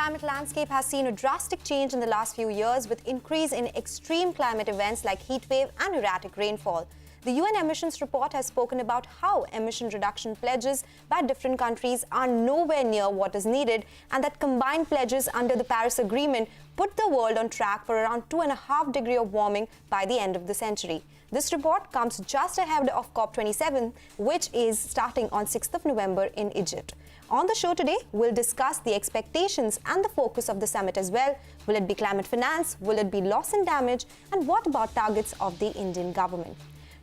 climate landscape has seen a drastic change in the last few years with increase in extreme climate events like heatwave and erratic rainfall. The UN emissions report has spoken about how emission reduction pledges by different countries are nowhere near what is needed, and that combined pledges under the Paris Agreement put the world on track for around 2.5 degrees of warming by the end of the century. This report comes just ahead of COP27, which is starting on 6th of November in Egypt. On the show today, we'll discuss the expectations and the focus of the summit as well. Will it be climate finance? Will it be loss and damage? And what about targets of the Indian government?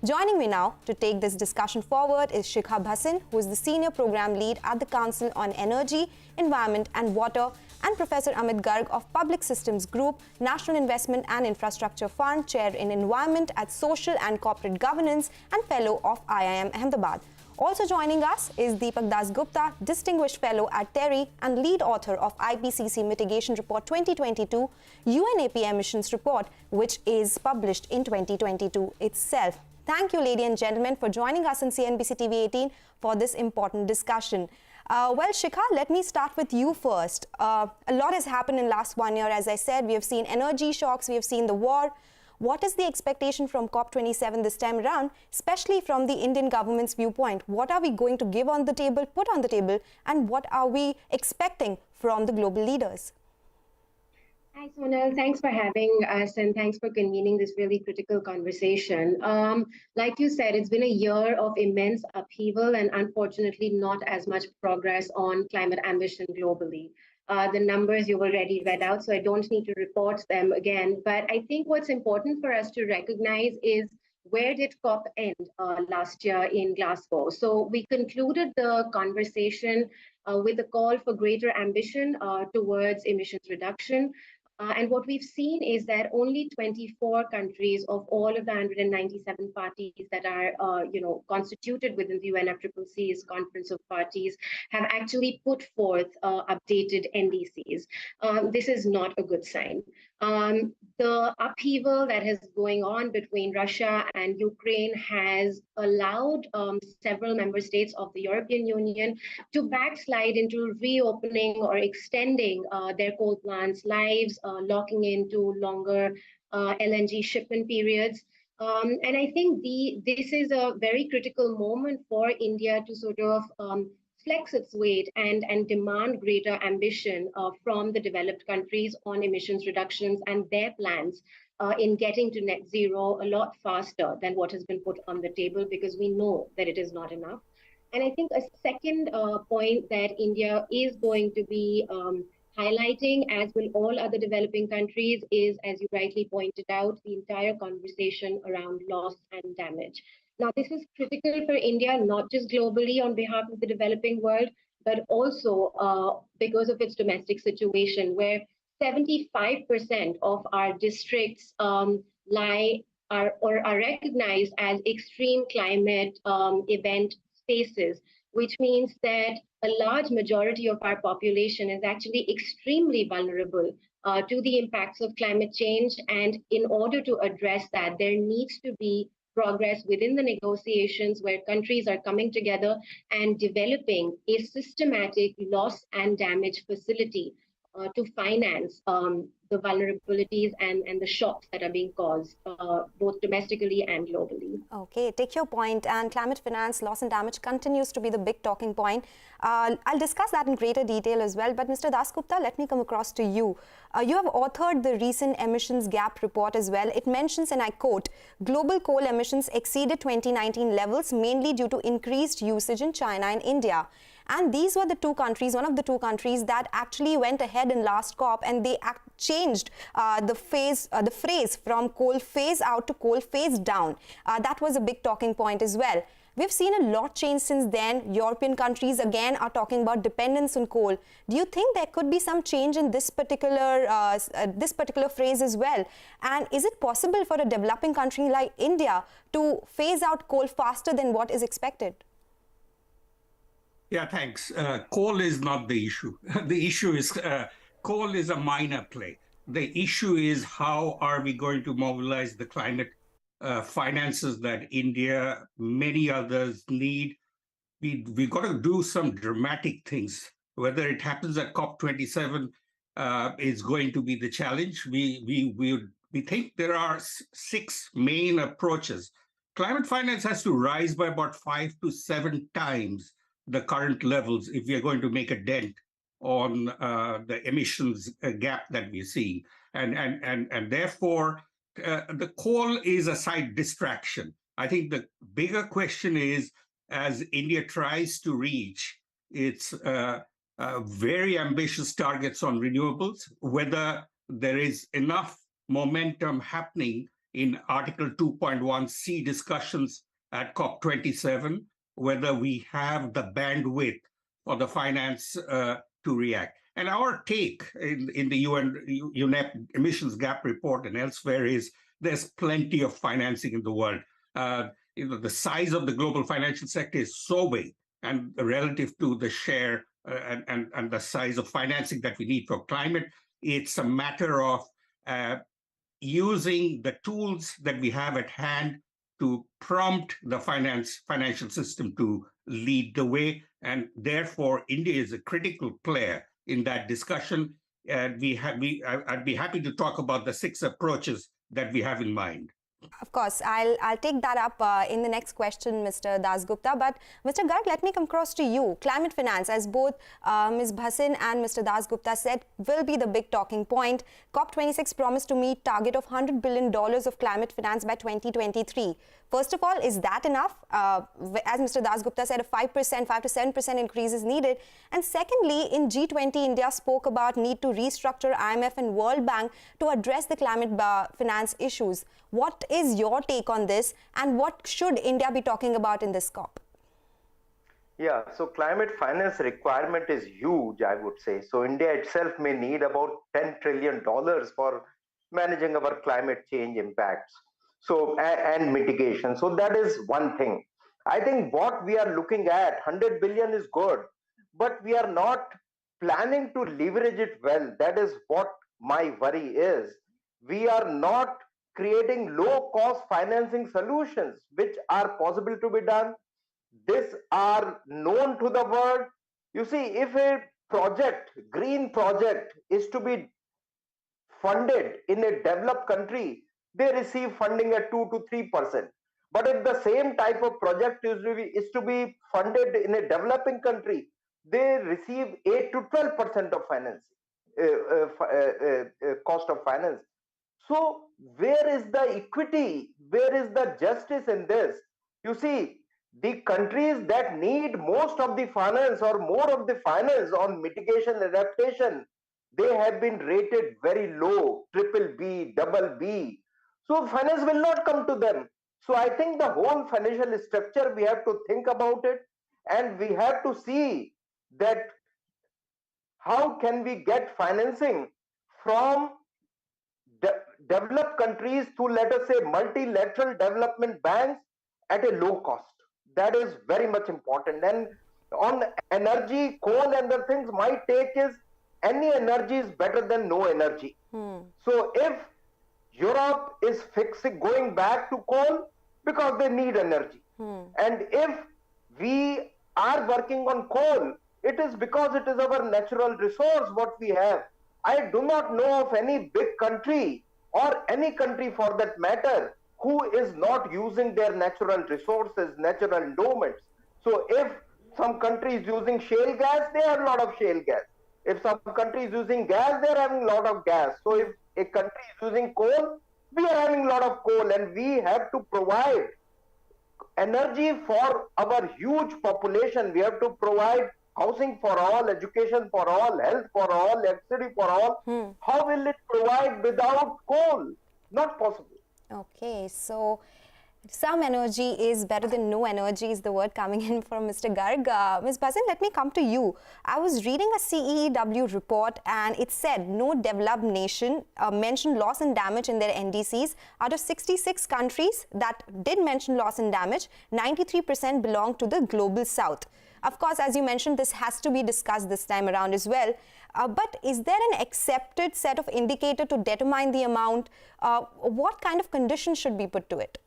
Joining me now to take this discussion forward is Shikha Bhasin, who is the Senior Program Lead at the Council on Energy, Environment and Water, and Professor Amit Garg of Public Systems Group, National Investment and Infrastructure Fund, Chair in Environment at Social and Corporate Governance, and Fellow of IIM Ahmedabad. Also joining us is Dipak Dasgupta, Distinguished Fellow at TERI and lead author of IPCC Mitigation Report 2022, UNEP Emissions Report, which is published in 2022 itself. Thank you, ladies and gentlemen, for joining us on CNBC TV18 for this important discussion. Well, Shikha, let me start with you first. A lot has happened in last 1 year. As I said, we have seen energy shocks, we have seen the war. What is the expectation from COP27 this time around, especially from the Indian government's viewpoint? What are we going to give on the table, put on the table, and what are we expecting from the global leaders? Hi, Sonal. Thanks for having us and thanks for convening this really critical conversation. Like you said, it's been a year of immense upheaval and unfortunately not as much progress on climate ambition globally. The numbers you've already read out, so I don't need to report them again. But I think what's important for us to recognize is where did COP end last year in Glasgow? So we concluded the conversation with a call for greater ambition towards emissions reduction. And what we've seen is that only 24 countries of all of the 197 parties that are, constituted within the UNFCCC's Conference of Parties have actually put forth updated NDCs. This is not a good sign. The upheaval that is going on between Russia and Ukraine has allowed several member states of the European Union to backslide into reopening or extending their coal plants' lives, locking into longer LNG shipment periods. And I think this is a very critical moment for India to sort of flex its weight and demand greater ambition from the developed countries on emissions reductions and their plans in getting to net zero a lot faster than what has been put on the table, because we know that it is not enough. And I think a second point that India is going to be highlighting, as will all other developing countries, is, as you rightly pointed out, the entire conversation around loss and damage. Now, this is critical for India, not just globally on behalf of the developing world, but also because of its domestic situation, where 75% of our districts are recognized as extreme climate event spaces, which means that a large majority of our population is actually extremely vulnerable to the impacts of climate change. And in order to address that, there needs to be progress within the negotiations where countries are coming together and developing a systematic loss and damage facility to finance the vulnerabilities and the shocks that are being caused both domestically and globally. Okay, take your point. And climate finance, loss and damage continues to be the big talking point. I'll discuss that in greater detail as well. But Mr. Dasgupta, let me come across to you. You have authored the recent emissions gap report as well. It mentions, and I quote, global coal emissions exceeded 2019 levels mainly due to increased usage in China and India. And these were the two countries, one of the two countries that actually went ahead in last COP, and they changed the phrase from coal phase out to coal phase down. That was a big talking point as well. We've seen a lot change since then. European countries again are talking about dependence on coal. Do you think there could be some change in this particular phrase as well? And is it possible for a developing country like India to phase out coal faster than what is expected? Yeah, thanks. Coal is not the issue. The issue is coal is a minor play. The issue is how are we going to mobilize the climate finances that India, many others need. We've got to do some dramatic things, whether it happens at COP27 is going to be the challenge. We think there are 6 main approaches. Climate finance has to rise by about 5 to 7 times the current levels if we are going to make a dent on the emissions gap that we see. And therefore, the coal is a side distraction. I think the bigger question is, as India tries to reach its very ambitious targets on renewables, whether there is enough momentum happening in Article 2.1c discussions at COP27, whether we have the bandwidth for the finance to react. And our take in the UNEP emissions gap report and elsewhere is there's plenty of financing in the world. The size of the global financial sector is so big, and relative to the share and the size of financing that we need for climate, it's a matter of using the tools that we have at hand to prompt the financial system to lead the way. And therefore, India is a critical player in that discussion. And I'd be happy to talk about the 6 approaches that we have in mind. Of course, I'll take that up in the next question, Mr. Dasgupta. But Mr. Garg, let me come across to you. Climate finance, as both Ms. Bhasin and Mr. Dasgupta said, will be the big talking point. COP26 promised to meet target of $100 billion of climate finance by 2023. First of all, is that enough? As Mr. Dasgupta said, a 5 to 7% increase is needed. And secondly, in G20, India spoke about need to restructure IMF and World Bank to address the climate finance issues. What is your take on this, and what should India be talking about in this COP? Yeah, so climate finance requirement is huge, I would say. So India itself may need about $10 trillion for managing our climate change impacts. So, and mitigation. So that is one thing. I think what we are looking at, 100 billion is good, but we are not planning to leverage it well. That is what my worry is. We are not creating low-cost financing solutions which are possible to be done. These are known to the world. You see, if a project, green project, is to be funded in a developed country, they receive funding at 2 to 3%. But if the same type of project is to be funded in a developing country, they receive 8 to 12% of financing, cost of finance. So where is the equity? Where is the justice in this? You see, the countries that need most of the finance or more of the finance on mitigation adaptation, they have been rated very low, BBB, BB. So finance will not come to them. So I think the whole financial structure, we have to think about it, and we have to see that how can we get financing from developed countries to, let us say, multilateral development banks at a low cost. That is very much important. And on energy, coal and the things, my take is any energy is better than no energy. So if Europe is going back to coal because they need energy. And if we are working on coal, it is because it is our natural resource what we have. I do not know of any big country or any country for that matter who is not using their natural resources, natural endowments. So if some country is using shale gas, they have a lot of shale gas. If some country is using gas, they are having a lot of gas. So if a country is using coal, we are having a lot of coal, and we have to provide energy for our huge population. We have to provide housing for all, education for all, health for all, electricity for all. How will it provide without coal? Not possible. Okay, so some energy is better than no energy is the word coming in from Mr. Garg. Ms. Bhasin, let me come to you. I was reading a CEEW report, and it said no developed nation mentioned loss and damage in their NDCs. Out of 66 countries that did mention loss and damage, 93% belong to the global south. Of course, as you mentioned, this has to be discussed this time around as well. But is there an accepted set of indicator to determine the amount? What kind of conditions should be put to it?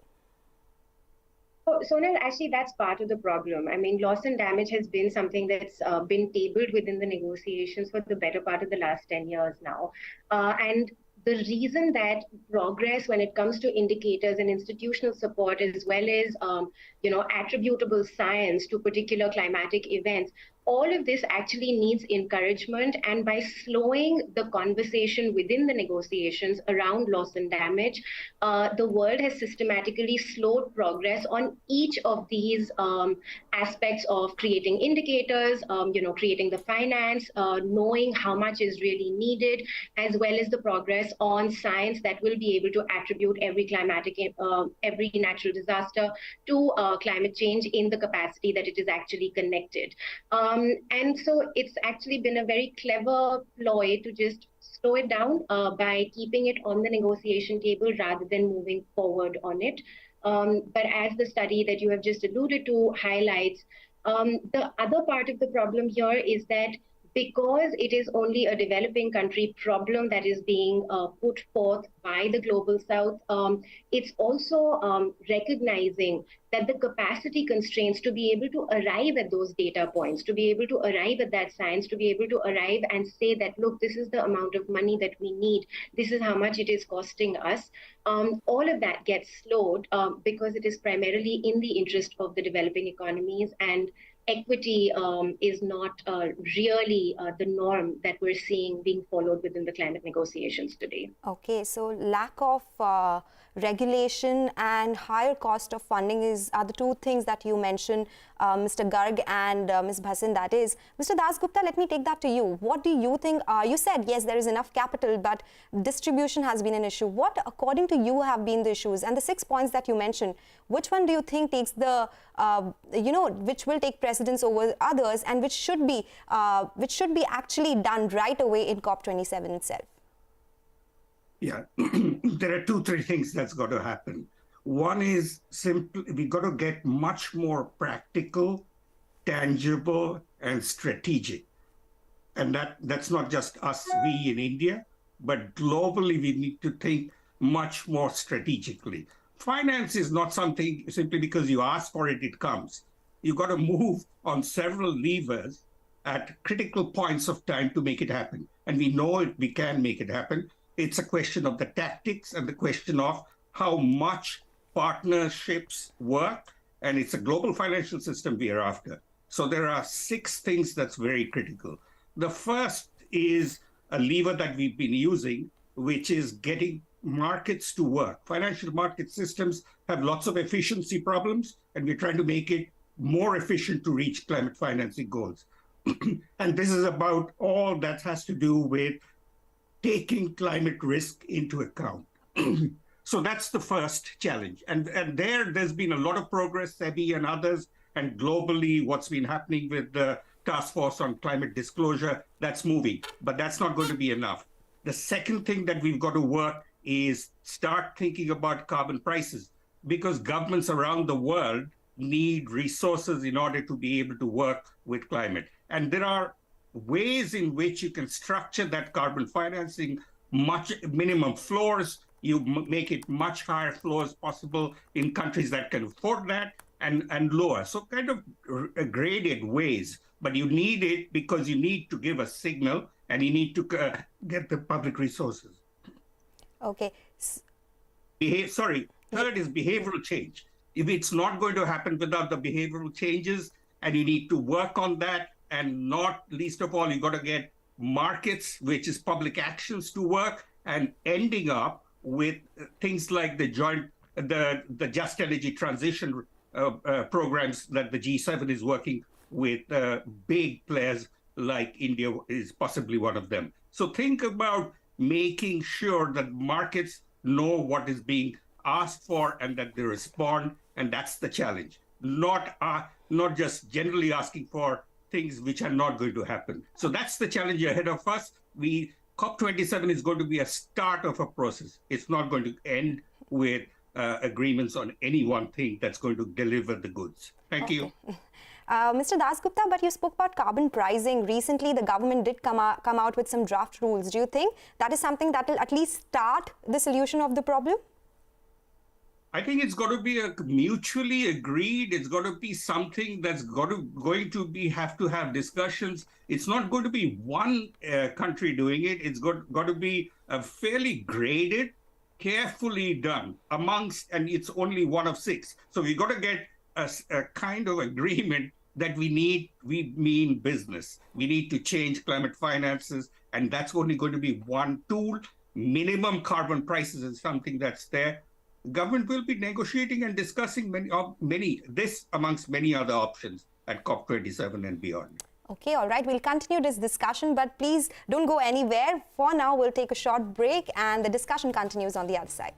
Sonal, actually, that's part of the problem. I mean, loss and damage has been something that's been tabled within the negotiations for the better part of the last 10 years now. And the reason that progress when it comes to indicators and institutional support, as well as attributable science to particular climatic events, all of this actually needs encouragement. And by slowing the conversation within the negotiations around loss and damage, the world has systematically slowed progress on each of these aspects of creating indicators, creating the finance, knowing how much is really needed, as well as the progress on science that will be able to attribute every every natural disaster to climate change in the capacity that it is actually connected. And so it's actually been a very clever ploy to just slow it down by keeping it on the negotiation table rather than moving forward on it. But as the study that you have just alluded to highlights, the other part of the problem here is that because it is only a developing country problem that is being put forth by the Global South, it's also recognizing that the capacity constraints to be able to arrive at those data points, to be able to arrive at that science, to be able to arrive and say that, look, this is the amount of money that we need, this is how much it is costing us. All of that gets slowed because it is primarily in the interest of the developing economies, and equity is not really the norm that we're seeing being followed within the climate negotiations today. Okay, so lack of regulation and higher cost of funding are the two things that you mentioned, Mr. Garg and Ms. Bhasin, that is. Mr. Dasgupta, let me take that to you. What do you think? You said, yes, there is enough capital, but distribution has been an issue. What, according to you, have been the issues? And the 6 points that you mentioned, which one do you think takes the, which will take precedence over others, and which should be actually done right away in COP27 itself? Yeah, there are 2-3 things that's got to happen. One is simply, we got to get much more practical, tangible, and strategic. And that's not just us, we in India, but globally we need to think much more strategically. Finance is not something simply because you ask for it, it comes. You've got to move on several levers at critical points of time to make it happen. And we know we can make it happen. It's a question of the tactics and the question of how much partnerships work. And it's a global financial system we are after. So there are 6 things that's very critical. The first is a lever that we've been using, which is getting markets to work. Financial market systems have lots of efficiency problems, and we're trying to make it more efficient to reach climate financing goals. And this is about all that has to do with taking climate risk into account. So that's the first challenge. And there's been a lot of progress, SEBI and others, and globally what's been happening with the Task Force on Climate Disclosure, that's moving, but that's not going to be enough. The second thing that we've got to work is start thinking about carbon prices, because governments around the world need resources in order to be able to work with climate. And there are ways in which you can structure that carbon financing, much minimum floors. You make it much higher floors possible in countries that can afford that, and lower. So kind of graded ways, but you need it because you need to give a signal and you need to get the public resources. Okay. Third is behavioral change. If it's not going to happen without the behavioral changes, and you need to work on that, and not least of all, you got to get markets, which is public actions, to work, and ending up with things like the just energy transition programs that the G7 is working with big players like India is possibly one of them. So think about making sure that markets know what is being asked for and that they respond, and that's the challenge. Not just generally asking for things which are not going to happen. So that's the challenge ahead of us. COP27 is going to be a start of a process. It's not going to end with agreements on any one thing that's going to deliver the goods. Thank you. Mr. Dasgupta, but you spoke about carbon pricing. Recently, the government did come out with some draft rules. Do you think that is something that will at least start the solution of the problem? I think it's got to be a mutually agreed. It's got to be something that's going to have to have discussions. It's not going to be one country doing it. It's got to be a fairly graded, carefully done amongst, and it's only one of 6. So we got to get a kind of agreement that we mean business. We need to change climate finances, and that's only going to be one tool. Minimum carbon prices is something that's there. Government will be negotiating and discussing this amongst many other options at COP27 and beyond. Okay, all right. We'll continue this discussion, but please don't go anywhere. For now, we'll take a short break and the discussion continues on the other side.